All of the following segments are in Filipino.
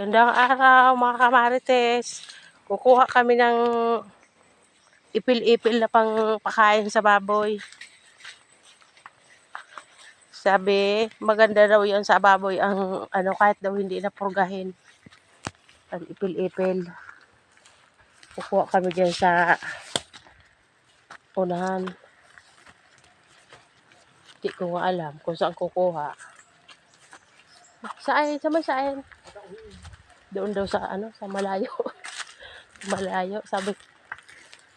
Gandang araw mga kamarites. Kukuha kami ng ipil-ipil na pang pakain sa baboy. Sabi, maganda daw yun sa baboy ang kahit daw hindi na purgahin. Ang ipil-ipil. Kukuha kami dyan sa unahan. Hindi ko nga alam kung saan kukuha. Saan? Sa may saan? Doon daw sa sa malayo. Malayo. Sabi,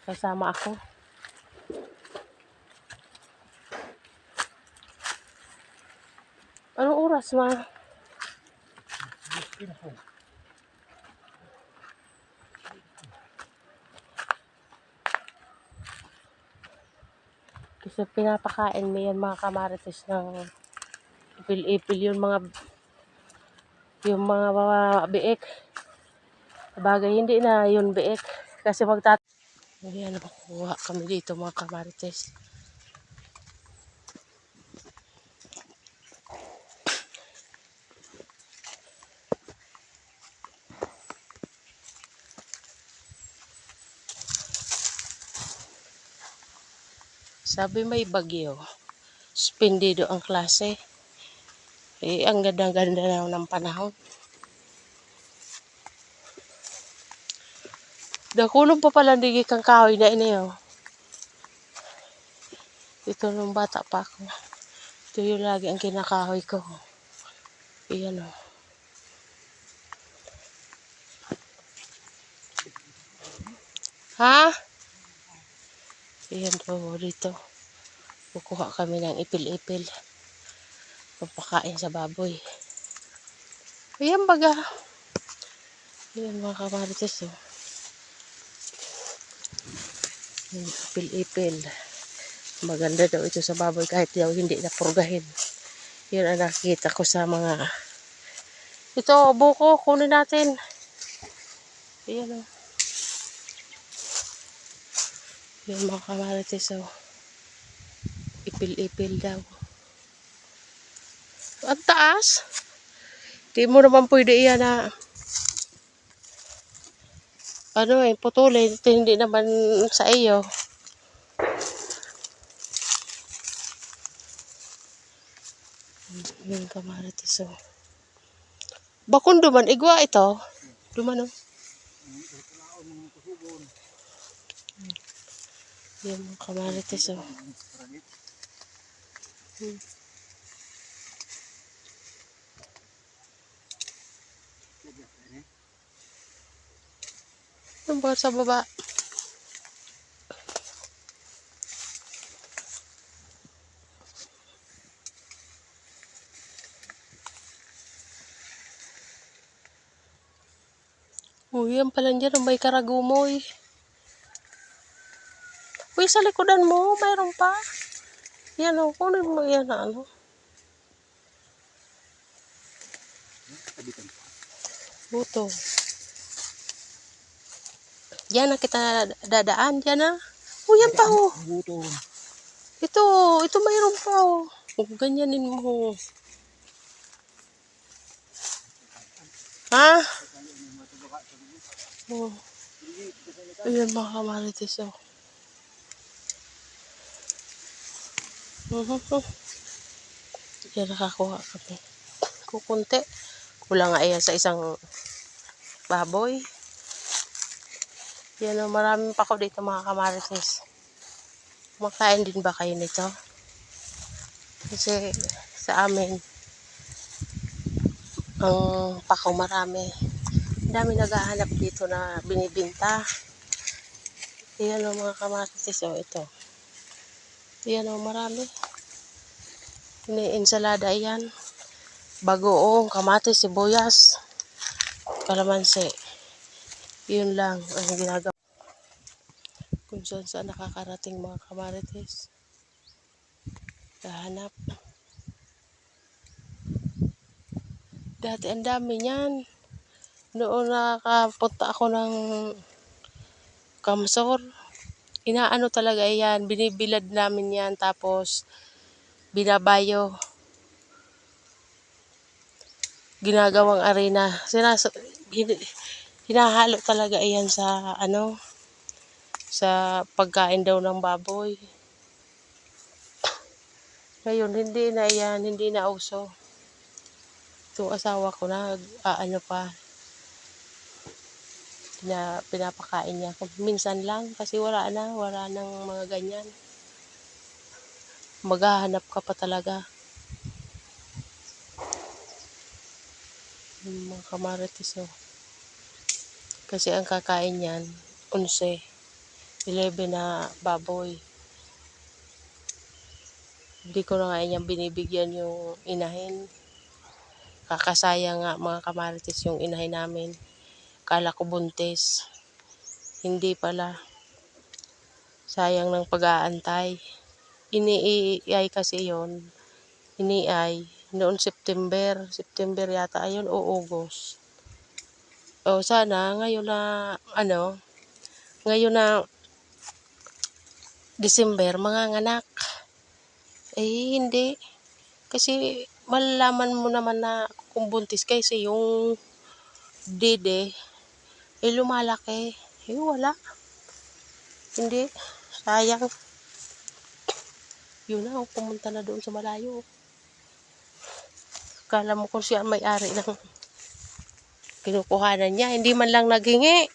kasama ako. Anong oras, ma? Kasi pinapakain mo yan mga kamarites ng ipil-ipil yung mga biik. Bagay hindi na yun biik. Kasi ayan, makukuha kami dito mga kamarites. Sabi may bagyo. Suspendido ang klase. Ang ganda-ganda na ng panahon. Dakulong pa pala digi kang kahoy na ini. Ito nung bata pa ako. Ito yung lagi ang kinakahoy ko. Iyan o. Ha? Iyan po dito. Kukuha kami ng ipil-ipil. Pampakain sa baboy. Ayan baga. Ayan mga kamarites o. Ipil-ipil. Maganda daw ito sa baboy kahit daw hindi na purgahin. Yun ang nakikita ko sa mga ito, buko, kunin natin. Ayan o. Yan mga kamarites o. Ipil-ipil daw. Ang taas. Di mo naman pwede iyan na putulin. Ito hindi naman sa iyo. Yan kamarites o. Bakun duman, igwa ito. Duman o. Yan mga kamarites o. Ang buhat sa baba. Yan pala dyan, may karagumoy. Uy, sa likodan mo, mayroon pa. Yan o, kunin mo yan na buto. Yan na kita dadaan, yan na. Yan pa o. Ito mayroon pa o. Ganyanin mo. Ha? Ayan mga kamarites o. Yan nakakuha kami. Kukunti. Kulang nga yan sa isang baboy. Yan o, maraming pa ko dito mga kamarites. Kumakain din ba kayo nito? Kasi sa amin, ang pakaw marami. Dami naghahanap dito na binibinta. Yan o mga kamarites o, ito. Yan o, marami. Ensalada yan. Bagoong, kamatis, sibuyas, kalamansi. Yun lang ang ginagawa. Kung saan nakakarating mga kamarites. Kahanap. Dati ang dami niyan. Noon nakapunta ako ng Kamsor. Inaano talaga yan. Binibilad namin yan. Tapos binabayo. Ginagawang arena. hinahalo talaga iyan sa ano, sa pagkain daw ng baboy. Ngayon, hindi na uso. Itong asawa ko ano pa, pinapakain niya. Minsan lang, kasi wala nang mga ganyan. Maghahanap ka pa talaga. Mga kamarites, oh. Kasi ang kakain niyan, 11 na baboy. Hindi ko na nga niyang binibigyan yung inahin. Kakasaya nga mga kamarites yung inahin namin. Kala ko buntis. Hindi pala. Sayang ng pag-aantay. Iniiay kasi yon. Iniay. Noon September yata ayun o August. O sana ngayon na December manganganak. Eh hindi. Kasi malalaman mo naman na kung buntis kasi yung dede lumalaki. Wala. Hindi. Sayang. Yun na, pumunta na doon sa malayo. Kala mo kung siya ang may-ari ng kinukuhanan niya. Hindi man lang naghingi.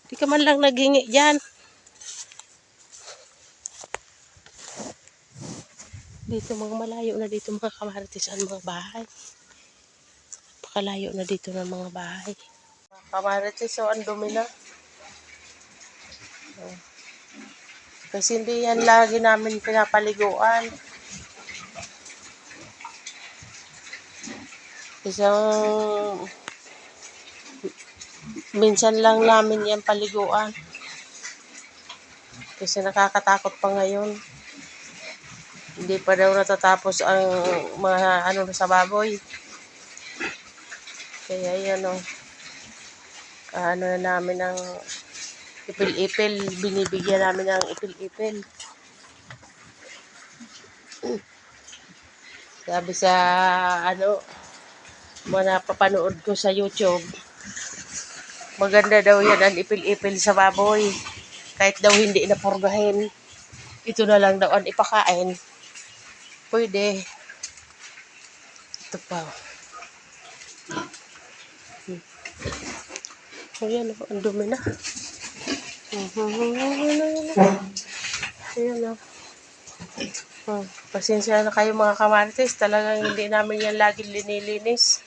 Hindi ka man lang naghingi dyan. Dito mga malayo na dito mga kamarites ang mga bahay. Pakalayo na dito ng mga bahay. Mga kamarites, so ang dumi na. Kasi hindi yan lagi namin pinapaliguan. Isang minsan lang namin yan paliguan. Kasi nakakatakot pa ngayon. Hindi pa daw natatapos ang mga sa baboy. Kaya yan o. Na namin ng ipil-ipil. Binibigyan namin ng ipil-ipil. Sabi sa mga napapanood ko sa YouTube, maganda daw yan ang ipil-ipil sa baboy. Kahit daw hindi na purgahin. Ito na lang daw ang ipakain. Pwede. Ito pa. Ayan o, ang dumi na. Ayan o. Pasensya na kayo mga kamarites. Talagang hindi namin yan lagi linilinis.